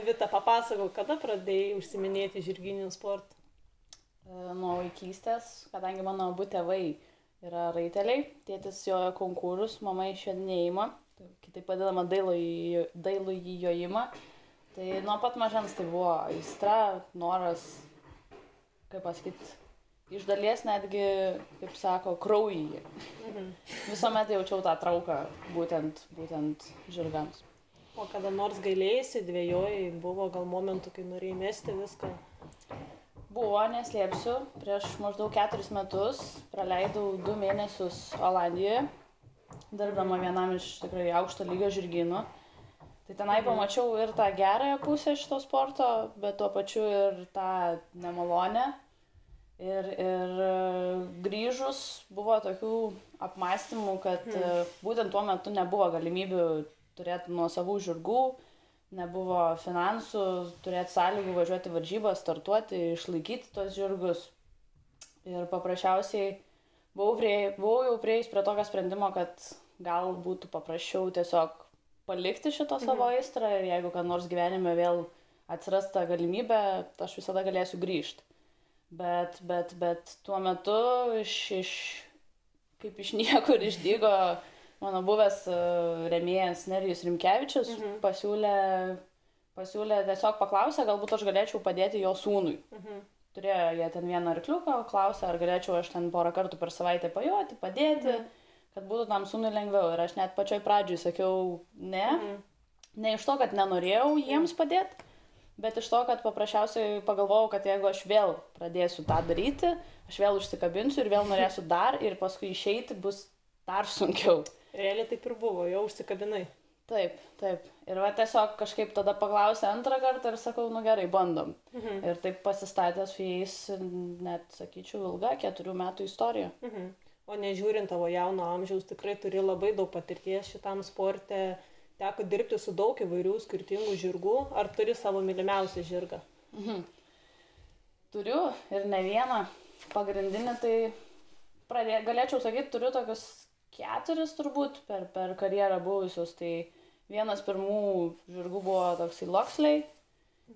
Vita, papasakok, kada pradėjai užsiminėti žirginių sportą? Nuo vaikystės, kadangi mano abu tėvai yra raiteliai, tėtis jojo konkurus, mama išvedinėjimą, kitaip vadinama dailųjį jojimą. Tai nuo pat mažens tai buvo aistra, noras, kaip pasakyti, iš dalies netgi, kaip sako, kraujyje. Visuomet jaučiau tą trauką būtent žirgams. O kada nors gailėjai, dvejojai, buvo gal momentų, kai norėjai mesti viską? Buvo, neslėpsiu, prieš maždaug 4 metus praleidau 2 mėnesius Olandijoje, dirbdama vienam iš tikrai aukšto lygio žirgynų. Tai tenai pamačiau ir tą gerąją pusę šito sporto, bet tuo pačiu ir tą nemalonę. Ir grįžus buvo tokių apmąstymų, kad būtent tuo metu nebuvo galimybių turėti nuosavų žirgų, nebuvo finansų, turėti sąlygų važiuoti varžybas, startuoti, išlaikyti tos žirgus. Ir paprasčiausiai buvau jau prieis prie tokio sprendimo, kad gal būtų paprasčiau tiesiog palikti šitą savo aistrą ir jeigu ką nors gyvenime vėl atsiras ta galimybė, aš visada galėsiu grįžti. Bet tuo metu kaip iš niekur išdygo mano buvęs rėmėjas Nerijus Rimkevičius, pasiūlė tiesiog paklausė, galbūt aš galėčiau padėti jo sūnui. Turėjo jie ten vieną arkliuką, klausė, ar galėčiau aš ten porą kartų per savaitę pajoti, padėti, kad būtų tam sūnui lengviau. Ir aš net pačioj pradžioj sakiau ne iš to, kad nenorėjau jiems padėti, bet iš to, kad paprasčiausiai pagalvojau, kad jeigu aš vėl pradėsiu tą daryti, aš vėl užsikabinsiu ir vėl norėsiu dar ir paskui išeiti bus dar sunkiau. Realiai taip ir buvo, jau užsikabinai. Taip. Ir va tiesiog kažkaip tada paklausė antrą kartą ir sakau, nu gerai, bandom. Ir taip pasistatė su jais, net sakyčiau, ilga 4 metų istorija. O nežiūrint tavo jauno amžiaus, tikrai turi labai daug patirties šitam sporte, teko dirbti su daug įvairių skirtingų žirgų. Ar turi savo mylimiausią žirgą? Turiu ir ne vieną. Pagrindinį tai galėčiau sakyti, turiu tokius 4 turbūt per karjerą buvusius. Tai vienas pirmų žirgų buvo toksai Loxley.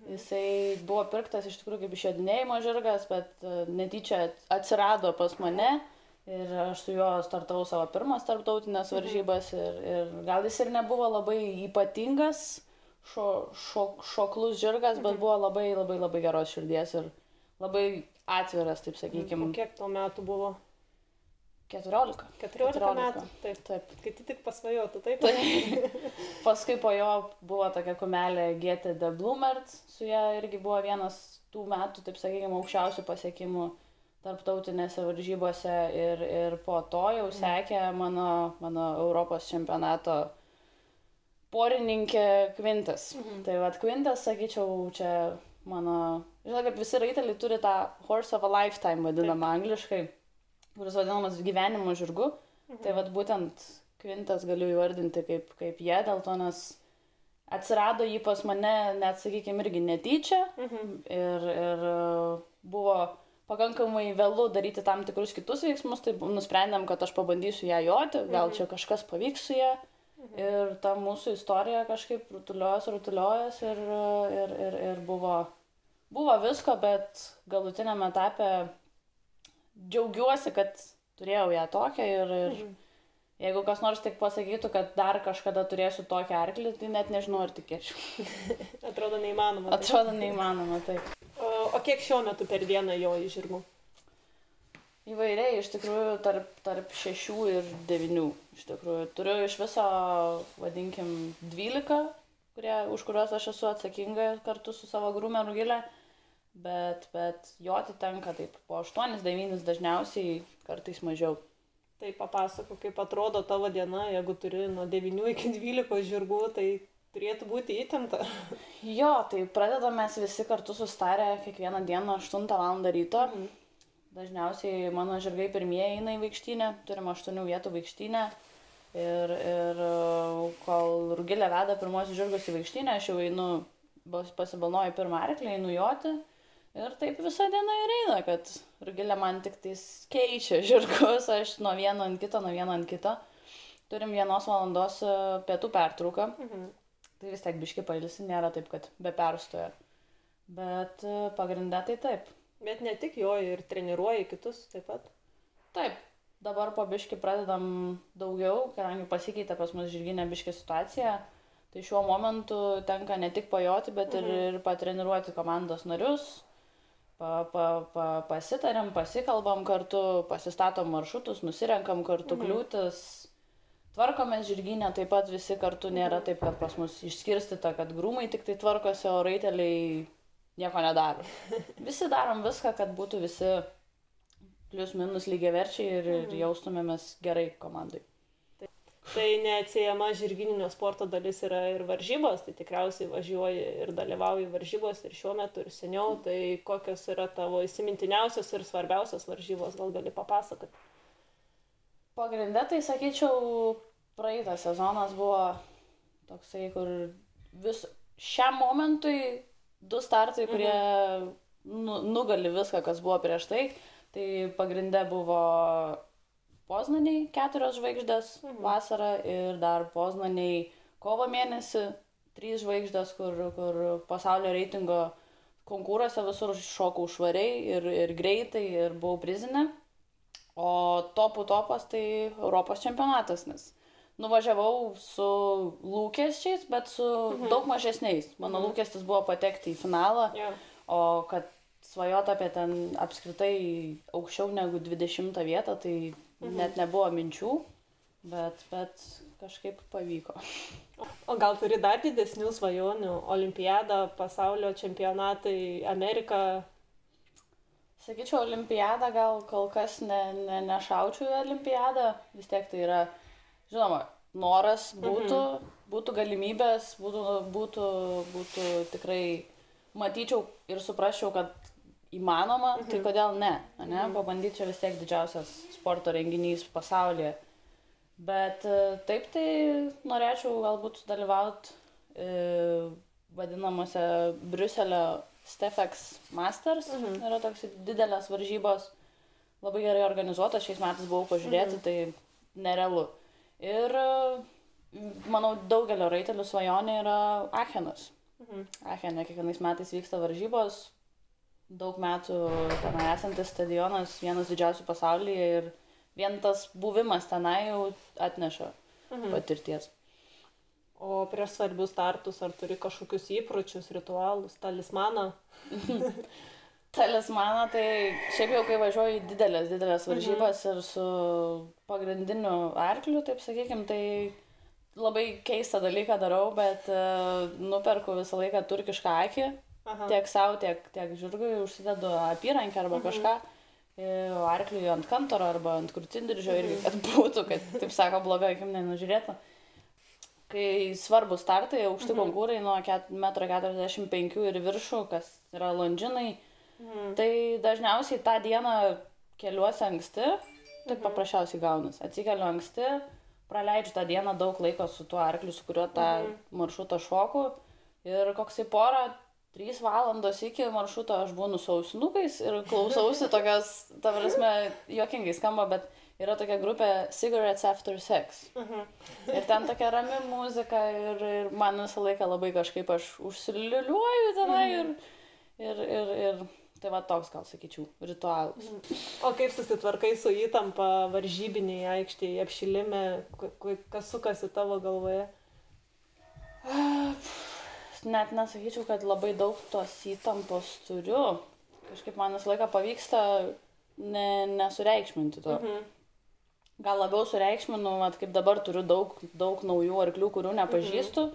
Jisai buvo pirktas iš tikrųjų kaip išjodinėjimo žirgas, bet netyčia atsirado pas mane ir aš su juo startavau savo pirmas tarptautinės varžybas ir gal jis ir nebuvo labai ypatingas šoklus žirgas, bet buvo labai geros širdies ir labai atviras, taip sakykime. O kiek tau metų buvo? 14 metų? Taip. Kai tik pasvajotų, taip? Paskui po jo buvo tokia kumelė GT de Blumert, su ja irgi buvo vienas tų metų, taip sakykime, aukščiausių pasiekimų tarptautinėse varžybose ir po to jau sekė mano Europos čempionato porininkė Quintas. Tai vat Quintas, sakyčiau, čia mano, žinau, kaip visi raiteliai turi tą horse of a lifetime vadinamą angliškai, kuris vadinamas gyvenimo žirgu. Tai vat būtent Quintas galiu įvardinti kaip jie, dėl to, nes atsirado jį pas mane, net, sakykime, irgi netyčia ir buvo pakankamai vėlu daryti tam tikrus kitus veiksmus, tai nusprendėm, kad aš pabandysiu ją joti, gal čia kažkas pavyks su ją. Ir ta mūsų istorija kažkaip rutuliojas ir buvo visko, bet galutiniame etape džiaugiuosi, kad turėjau ją tokią ir jeigu kas nors tik pasakytų, kad dar kažkada turėsiu tokią arklį, tai net nežinau, ar tikėčiau. Atrodo neįmanoma. Atrodo neįmanoma, taip. O kiek šiuo metu per dieną joji žirgų? Įvairiai, iš tikrųjų, tarp 6 ir 9. Iš tikrųjų, turiu iš viso, vadinkim, 12, už kuriuos aš esu atsakinga kartu su savo grūme Rugilė. Bet joti tenka taip po 8-9 dažniausiai, kartais mažiau. Tai papasako, kaip atrodo tavo diena, jeigu turi nuo 9 iki 12 žirgų, tai turėtų būti įtempta. Jo, tai pradedame visi kartu sustarę kiekvieną dieną 8 val. Ryto. Dažniausiai mano žirgai pirmieji eina į vaikštynę, turim 8 vietų vaikštynę. Ir kol Rugilė veda pirmosius žirgus į vaikštynę, aš jau einu, pasibalnoju pirmą arklį, einu joti. Ir taip visą dieną ir eina, kad Rugilė man tik tais keičia žirgus, aš nuo vieno ant kito. Turim 1 valandos pietų pertrauką. tai vis tiek biški pailsi, nėra taip, kad be perstojo. Bet pagrinde tai taip. Bet ne tik joji ir treniruoji kitus taip pat. Taip, dabar po biški pradedam daugiau, kadangi pasikeitė pas mus žirginė biški situacija. Tai šiuo momentu tenka ne tik pajoti, bet ir patreniruoti komandos narius. Pasitariam, pasikalbam kartu, pasistatom maršrutus, nusirenkam kartu kliūtis. Tvarkomės žirginę, taip pat visi kartu, nėra taip, kad pas mus išskirstyta, kad grūmai tik tai tvarkosi, o raiteliai nieko nedaro. Visi darom viską, kad būtų visi plius minus lygiaverčiai ir jaustumėmės gerai komandai. Tai neatsiejama žirgininio sporto dalis yra ir varžybos, tai tikriausiai važiuoji ir dalyvauji varžybos ir šiuo metu, ir seniau. Tai kokios yra tavo įsimintiniausios ir svarbiausios varžybos, gal gali papasakoti? Pagrinde tai sakyčiau, praeitas sezonas buvo toksai, kur šiam momentui 2 startai, kurie nugali viską, kas buvo prieš tai. Tai pagrinde buvo Poznaniai 4 žvaigždės vasarą ir dar Poznaniai kovo mėnesį 3 žvaigždės, kur pasaulio reitingo konkuruose visur šokau švariai ir greitai ir buvau prizinė. O topas tai Europos čempionatas, nes nuvažiavau su lūkesčiais, bet su daug mažesniais. Mano lūkestis buvo patekti į finalą, o kad svajot apie ten apskritai aukščiau negu 20 vietą, tai net nebuvo minčių, bet kažkaip pavyko. O gal turi dar didesnių svajonių? Olimpiada, pasaulio čempionatai, Amerika? Sakyčiau, olimpiadą gal kol kas nešaučiau į olimpiadą. Vis tiek tai yra, žinoma, noras būtų galimybės, būtų tikrai matyčiau ir suprasčiau, kad įmanoma, tai kodėl ne? Pabandyti čia vis tiek didžiausias sporto renginys pasaulyje. Bet taip tai norėčiau galbūt dalyvauti vadinamuose Briuselio Stefex Masters. Yra toks didelės varžybos, labai gerai organizuotas, šiais metais buvau pažiūrėti, tai nerealu. Ir manau, daugelio raitelių svajonė yra Achenas. Achene kiekvienais metais vyksta varžybos, daug metų tenai esantis stadionas, vienas didžiausių pasaulyje ir vien tas buvimas tenai jau atneša patirties. O prieš svarbius startus ar turi kažkokius įpročius, ritualus, talismaną? Talismaną, tai šiaip jau kai važiuoju į didelės varžybas ir su pagrindiniu arkliu, taip sakykim, tai labai keistą dalyką darau, bet nuperku visą laiką turkišką akį. Tiek savo, tiek žirgui užsidedu apyrankę arba kažką, arkliui ant kantaro arba ant krūtindiržio irgi, kad būtų, kad, taip sako, blogai akim nenužiūrėtų. Kai svarbus startai, aukšti konkurai nuo 1,45 m ir viršų, kas yra londžinai, tai dažniausiai tą dieną keliuosi anksti, taip paprasčiausiai gaunas. Atsikeliu anksti, praleidžiu tą dieną daug laiko su tuo arkliu, su kuriuo tą maršrutą šoku ir koksai 3 valandos iki maršruto aš būnu su ausinukais ir klausausi tokios, ta prasme, juokingai skamba, bet yra tokia grupė Cigarettes After Sex. Ir ten tokia rami muzika ir man visą laiką labai kažkaip aš užsiliuliuoju tenai ir tai va toks, gal sakyčiau, ritualas. O kaip susitvarkai su įtampa varžybiniai aikštėje, apšilime, kas sukasi tavo galvoje? Net nesakyčiau, kad labai daug tos įtampos turiu. Kažkaip man visą laiką pavyksta nesureikšminti to. Gal labiau sureikšminu, kaip dabar turiu daug naujų arklių, kurių nepažįstu,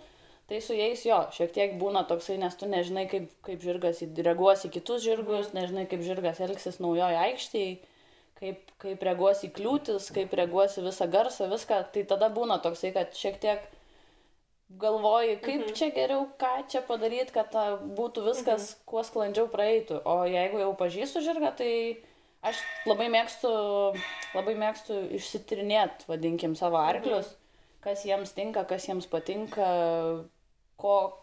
tai su jais šiek tiek būna toksai, nes tu nežinai, kaip žirgas reaguos į kitus žirgus, nežinai, kaip žirgas elgsis naujoje aikštėje, kaip reaguos į kliūtis, kaip reaguos į visą garsą, viską. Tai tada būna toksai, kad šiek tiek galvoji, kaip čia geriau, ką čia padaryti, kad būtų viskas kuo sklandžiau praeitų. O jeigu jau pažįstu žirgą, tai aš labai mėgstu išsitirinėti, vadinkim, savo arklius, kas jiems tinka, kas jiems patinka,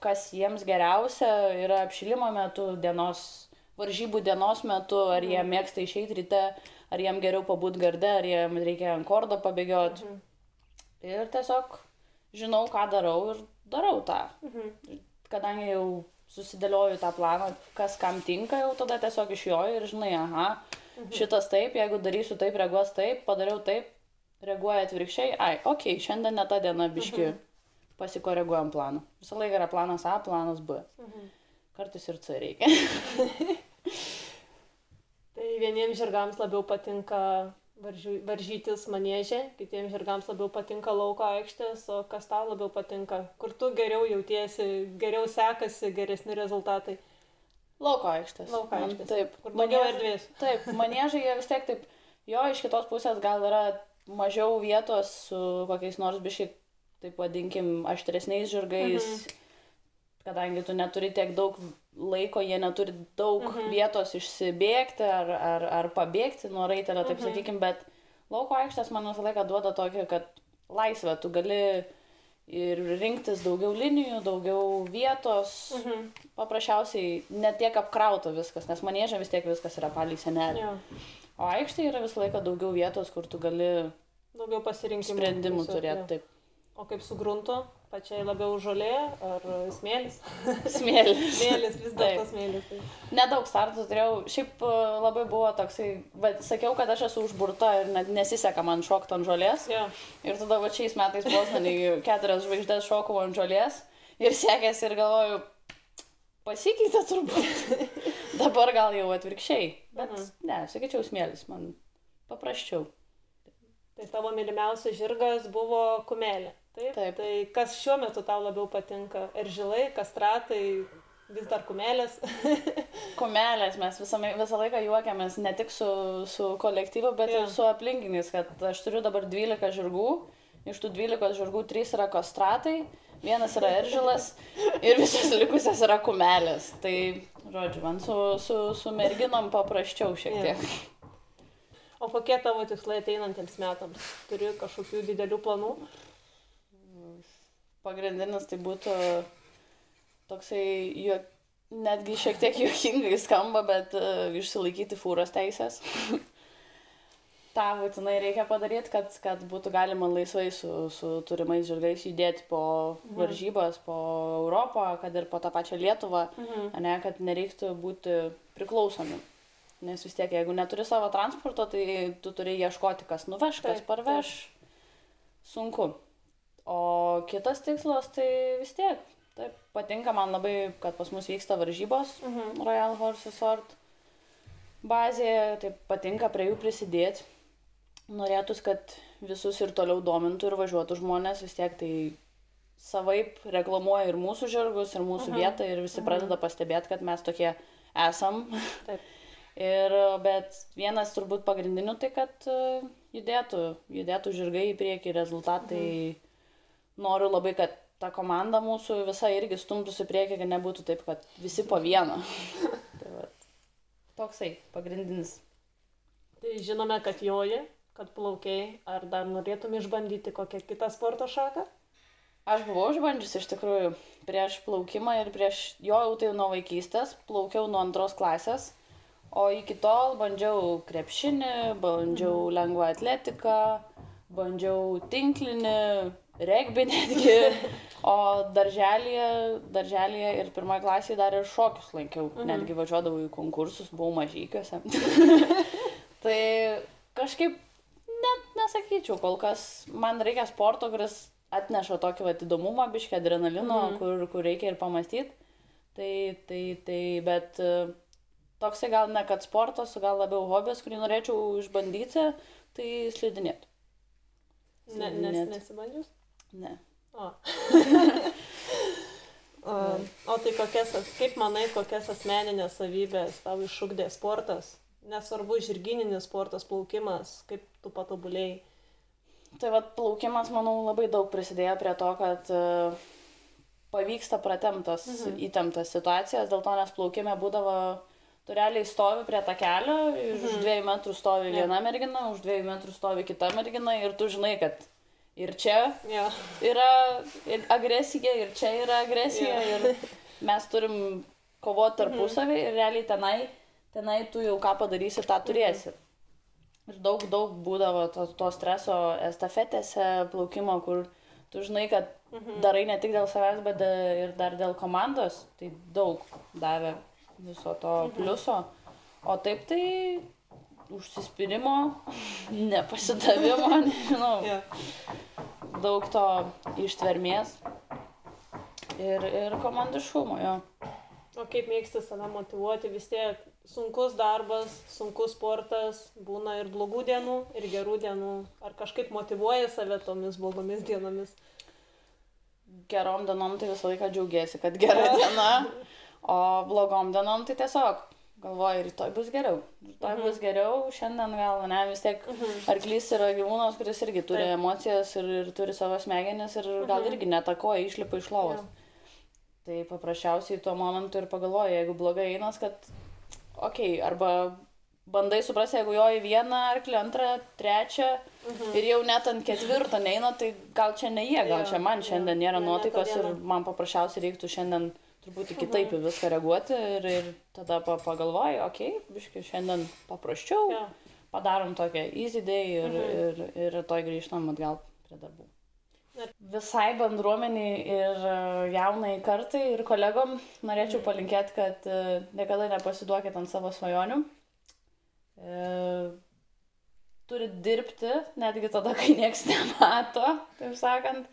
kas jiems geriausia yra apšilimo metu, varžybų dienos metu, ar jie mėgsta išeiti ryte, ar jiem geriau pabūti garde, ar jiem reikia ant kordo pabėgioti. Ir tiesiog žinau, ką darau ir darau tą. Kadangi jau susidėlioju tą planą, kas kam tinka, jau tada tiesiog išjoju ir žinai, šitas taip, jeigu darysiu taip, reaguos taip, padariau taip, reaguoja atvirkščiai, okei, šiandien ne ta diena biški pasikoreguojam planą. Visą laiką yra planas A, planas B. Kartais ir C reikia. Tai vieniems žirgams labiau patinka varžytis manėžė, kitiems žirgams labiau patinka lauko aikštės, o kas tau labiau patinka, kur tu geriau jautiesi, geriau sekasi, geresni rezultatai. Lauko aikštės. Taip. Kur daugiau erdvės. Taip, manėžai jie vis tiek taip, jo, iš kitos pusės gal yra mažiau vietos su kokiais nors biškai, taip vadinkim, aštresniais žirgais, kadangi tu neturi tiek daug laiko, jie neturi daug vietos išsibėgti ar pabėgti nuo raitelio, taip sakykim, bet lauko aikštės man visą laiką duoda tokį, kad laisvę, tu gali ir rinktis daugiau linijų, daugiau vietos, paprasčiausiai ne tiek apkrauta viskas, nes manėžė vis tiek viskas yra palei senelį. O aikštė yra visą laiką daugiau vietos, kur tu gali daugiau pasirinkimų sprendimų turėti. Taip. O kaip su gruntu? Pačiai labiau žolė ar smėlis? Smėlis. Smėlis, vis dėlto smėlis. Nedaug startų turėjau. Šiaip labai buvo toksai, sakiau, kad aš esu užburta ir net nesiseka man šokti ant žolės. Ir tada šiais metais Bostonai 4 žvaigždės šokau ant žolės ir sekėsi ir galvoju, pasikeitė turbūt. Dabar gal jau atvirkščiai. Bet ne, sakyčiau, smėlis man paprasčiau. Tai tavo mylimiausias žirgas buvo kumelė. Taip. Tai kas šiuo metu tau labiau patinka? Eržilai, kastratai, vis dar kumelės? Kumelės, mes visą laiką juokiamės ne tik su kolektyvu, bet ir su aplinkiniais, kad aš turiu dabar 12 žirgų, iš tų 12 žirgų 3 yra kastratai, 1 yra eržilas ir visos likusios yra kumelės. Tai, žodžiu, man su merginom paprasčiau šiek tiek. O kokie tavo tikslai ateinantiems metams? Turi kažkokių didelių planų? Pagrindinis tai būtų toksai, netgi šiek tiek juokingai skamba, bet išsilaikyti fūros teisės. Ta būtinai reikia padaryti, kad būtų galima laisvai su turimais žirgais judėti po varžybas, po Europą, kad ir po tą pačią Lietuvą, kad nereiktų būti priklausomi. Nes vis tiek, jeigu neturi savo transporto, tai tu turi ieškoti, kas nuveš, kas parveš. Sunku. O kitas tikslas, tai vis tiek, taip, patinka man labai, kad pas mus vyksta varžybos Royal Horse Resort bazėje, taip patinka prie jų prisidėti. Norėtus, kad visus ir toliau domintų ir važiuotų žmonės, vis tiek tai savaip reklamuoja ir mūsų žirgus, ir mūsų vietą, ir visi pradeda pastebėti, kad mes tokie esam. Taip. Bet vienas turbūt pagrindinių tai, kad judėtų žirgai į priekį, rezultatai. Noriu labai, kad ta komanda mūsų visa irgi stumtųsi į priekį, kad nebūtų taip, kad visi po vieną. Tai vat, toksai pagrindinis. Tai žinome, kad joji, kad plaukiai. Ar dar norėtum išbandyti kokią kitą sporto šaką? Aš buvau išbandžiusi iš tikrųjų prieš plaukimą ir jojau tai nuo vaikystės, plaukiau nuo 2 klasės. O iki tol bandžiau krepšinį, bandžiau lengvą atletiką, bandžiau tinklinį, regbį netgi, o darželyje ir 1 klasėje dar ir šokius lankiau, netgi važiuodavau į konkursus, buvau mažykiuose. Tai kažkaip net nesakyčiau, kol kas man reikia sporto, kuris atneša tokį įdomumą, biškį adrenalino, kur reikia ir pamastyti. Bet toksai gal ne kad sportas, gal labiau hobis, kurį norėčiau išbandyti, tai slidinėti. Nesibandžius? Ne. O tai kaip manai, kokias asmeninės savybės tau išugdė sportas? Nesvarbu, žirgininis sportas, plaukimas, kaip tu patobulėjai? Tai plaukimas, manau, labai daug prisidėjo prie to, kad pavyksta pratemptas, įtemptas situacijas, dėl to, nes plaukime būdavo, tu realiai stovi prie takelio, už 2 metrų stovi viena mergina, už 2 metrų stovi kita mergina ir tu žinai, kad ir čia yra agresija, ir čia yra agresija ir mes turim kovoti tarpusavį ir realiai tenai tu jau ką padarysi, tą turėsi. Ir daug būdavo to streso estafetėse, plaukimo, kur tu žinai, kad darai ne tik dėl savęs, bet ir dar dėl komandos, tai daug davė viso to pliuso. O taip tai užsispyrimo, nepasidavimo, nežinau, daug to ištvermės ir komandiškumo, jo. O kaip mėgsti save motyvuoti, vis tiek sunkus darbas, sunkus sportas, būna ir blogų dienų, ir gerų dienų. Ar kažkaip motyvuoji save tomis blogomis dienomis? Gerom dienom tai visą laiką džiaugiesi, kad gera diena, o blogom dienom tai tiesiog galvoju, rytoj bus geriau. Rytoj bus geriau, šiandien gal, ne, vis tiek arklys yra gyvūnas, kuris irgi turi emocijas ir turi savo smegenis ir gal irgi netakoja, išlipa iš lovos. Tai paprasčiausiai tuo momentu ir pagalvoju, jeigu blogai einas, kad arba bandai suprasti, jeigu jo į vieną arklį, antrą, trečią ir jau net ant ketvirto neina, tai gal čia ne jie, gal čia man šiandien nėra nuotaikos ir man paprasčiausiai reiktų šiandien truputį kitaip į viską reaguoti ir tada pagalvoju, biškai šiandien paprasčiau, padarom tokią easy day ir rytoj grįžtam atgal prie darbų. Visai bendruomeniai ir jaunai kartai ir kolegom norėčiau palinkėti, kad niekada nepasiduokit ant savo svajonių. Turit dirbti, netgi tada, kai nieks nemato, taip sakant,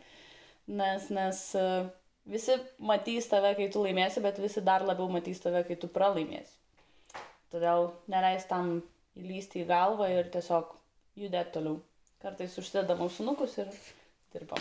nes visi matys tave, kai tu laimėsi, bet visi dar labiau matys tave, kai tu pralaimėsi. Todėl neleis tam įlysti į galvą ir tiesiog judėti toliau. Kartais užsidedam ausinukus ir dirbam.